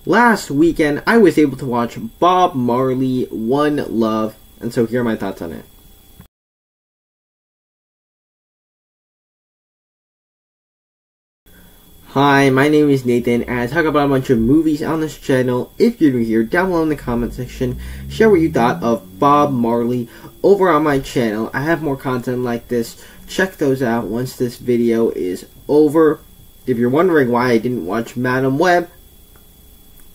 Last weekend, I was able to watch Bob Marley, One Love, and so here are my thoughts on it. Hi, my name is Nathan, and I talk about a bunch of movies on this channel. If you're new here, down below in the comment section, share what you thought of Bob Marley over on my channel. I have more content like this. Check those out once this video is over. If you're wondering why I didn't watch Madam Web,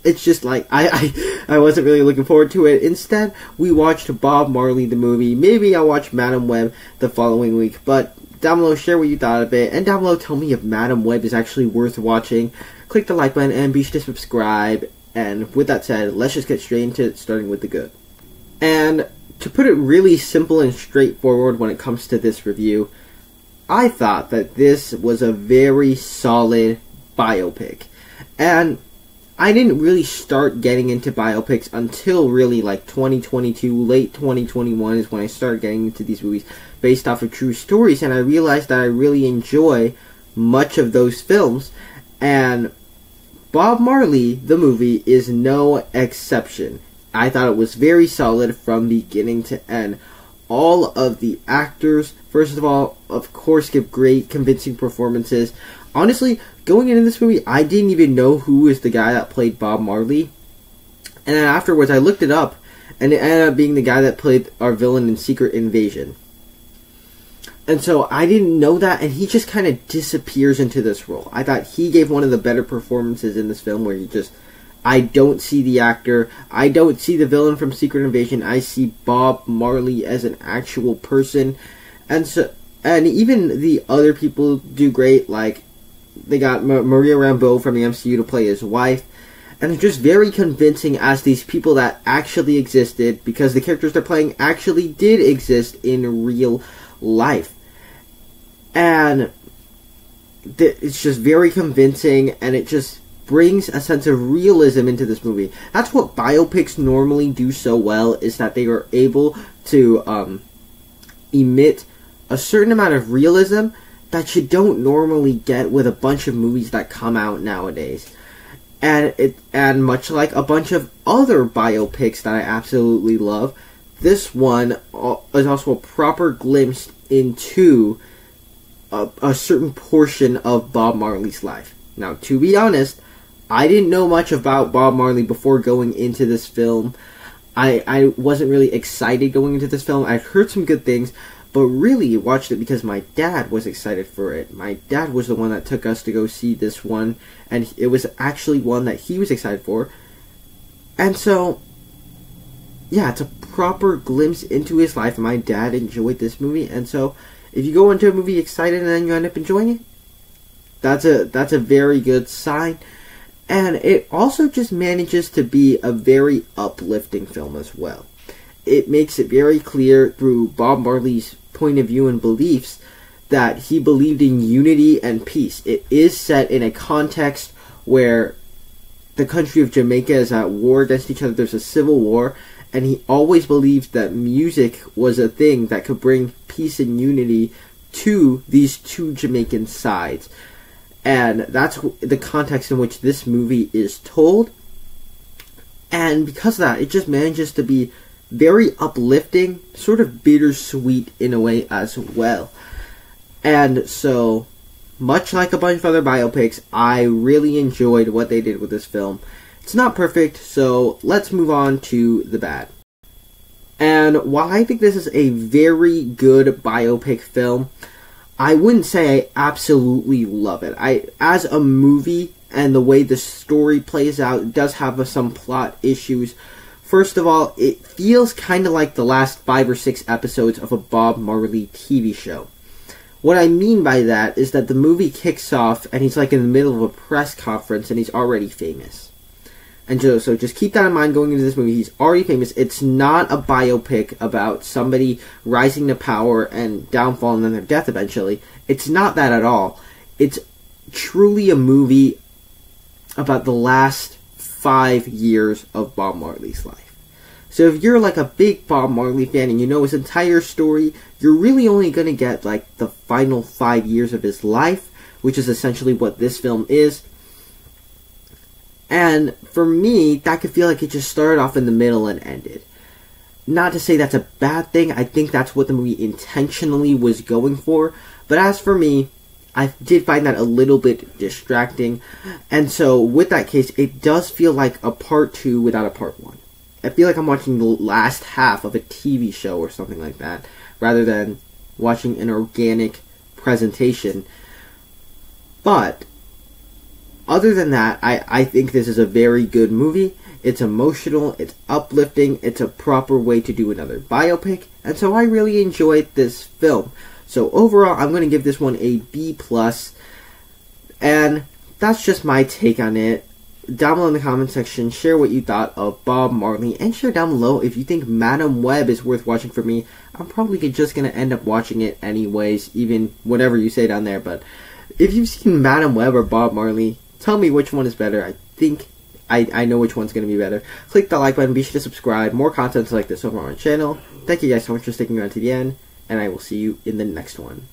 it's just like, I wasn't really looking forward to it. Instead, we watched Bob Marley the movie. Maybe I'll watch Madam Web the following week, but down below, share what you thought of it, and down below, tell me if Madam Web is actually worth watching. Click the like button, and be sure to subscribe. And with that said, let's just get straight into it, starting with the good. And to put it really simple and straightforward when it comes to this review, I thought that this was a very solid biopic. And I didn't really start getting into biopics until really like 2022, late 2021 is when I started getting into these movies based off of true stories, and I realized that I really enjoy much of those films, and Bob Marley, the movie, is no exception. I thought it was very solid from beginning to end. All of the actors, first of all, of course, give great, convincing performances. Honestly, going into this movie, I didn't even know who was the guy that played Bob Marley. And then afterwards, I looked it up, and it ended up being the guy that played our villain in Secret Invasion. And so I didn't know that, and he just kind of disappears into this role. I thought he gave one of the better performances in this film, where he just, I don't see the actor, I don't see the villain from Secret Invasion, I see Bob Marley as an actual person. And so, and even the other people do great, like they got Maria Rambeau from the MCU to play his wife, and it's just very convincing as these people that actually existed, because the characters they're playing actually did exist in real life. And it's just very convincing, and it just brings a sense of realism into this movie. That's what biopics normally do so well, is that they are able to emit a certain amount of realism that you don't normally get with a bunch of movies that come out nowadays. And much like a bunch of other biopics that I absolutely love, this one is also a proper glimpse into a certain portion of Bob Marley's life. Now, to be honest, I didn't know much about Bob Marley before going into this film. I wasn't really excited going into this film. I'd heard some good things, but really watched it because my dad was excited for it. My dad was the one that took us to go see this one, and it was actually one that he was excited for. And so, yeah, it's a proper glimpse into his life. My dad enjoyed this movie, and so if you go into a movie excited and then you end up enjoying it, that's a very good sign. And it also just manages to be a very uplifting film as well. It makes it very clear through Bob Marley's point of view and beliefs that he believed in unity and peace. It is set in a context where the country of Jamaica is at war against each other. There's a civil war, and he always believed that music was a thing that could bring peace and unity to these two Jamaican sides. And that's the context in which this movie is told. And because of that, it just manages to be very uplifting, sort of bittersweet in a way as well. And so, much like a bunch of other biopics, I really enjoyed what they did with this film. It's not perfect, so let's move on to the bad. And while I think this is a very good biopic film, I wouldn't say I absolutely love it. As a movie, and the way the story plays out, it does have some plot issues. First of all, it feels kind of like the last 5 or 6 episodes of a Bob Marley TV show. What I mean by that is that the movie kicks off, and he's like in the middle of a press conference, and he's already famous. And so just keep that in mind going into this movie. He's already famous. It's not a biopic about somebody rising to power and downfall and then their death eventually. It's not that at all. It's truly a movie about the last 5 years of Bob Marley's life. So if you're like a big Bob Marley fan and you know his entire story, you're really only going to get like the final 5 years of his life, which is essentially what this film is. And for me, that could feel like it just started off in the middle and ended. Not to say that's a bad thing, I think that's what the movie intentionally was going for, but as for me, I did find that a little bit distracting, and so with that case, it does feel like a part 2 without a part 1. I feel like I'm watching the last half of a TV show or something like that, rather than watching an organic presentation. But other than that, I think this is a very good movie. It's emotional, it's uplifting, it's a proper way to do another biopic, and so I really enjoyed this film. So overall, I'm going to give this one a B+, and that's just my take on it. Down below in the comment section, share what you thought of Bob Marley, and share down below if you think Madam Web is worth watching for me. I'm probably just going to end up watching it anyways, even whatever you say down there, but if you've seen Madam Web or Bob Marley, tell me which one is better. I think I know which one's going to be better. Click the like button, be sure to subscribe. More content like this over on my channel. Thank you guys so much for sticking around to the end, and I will see you in the next one.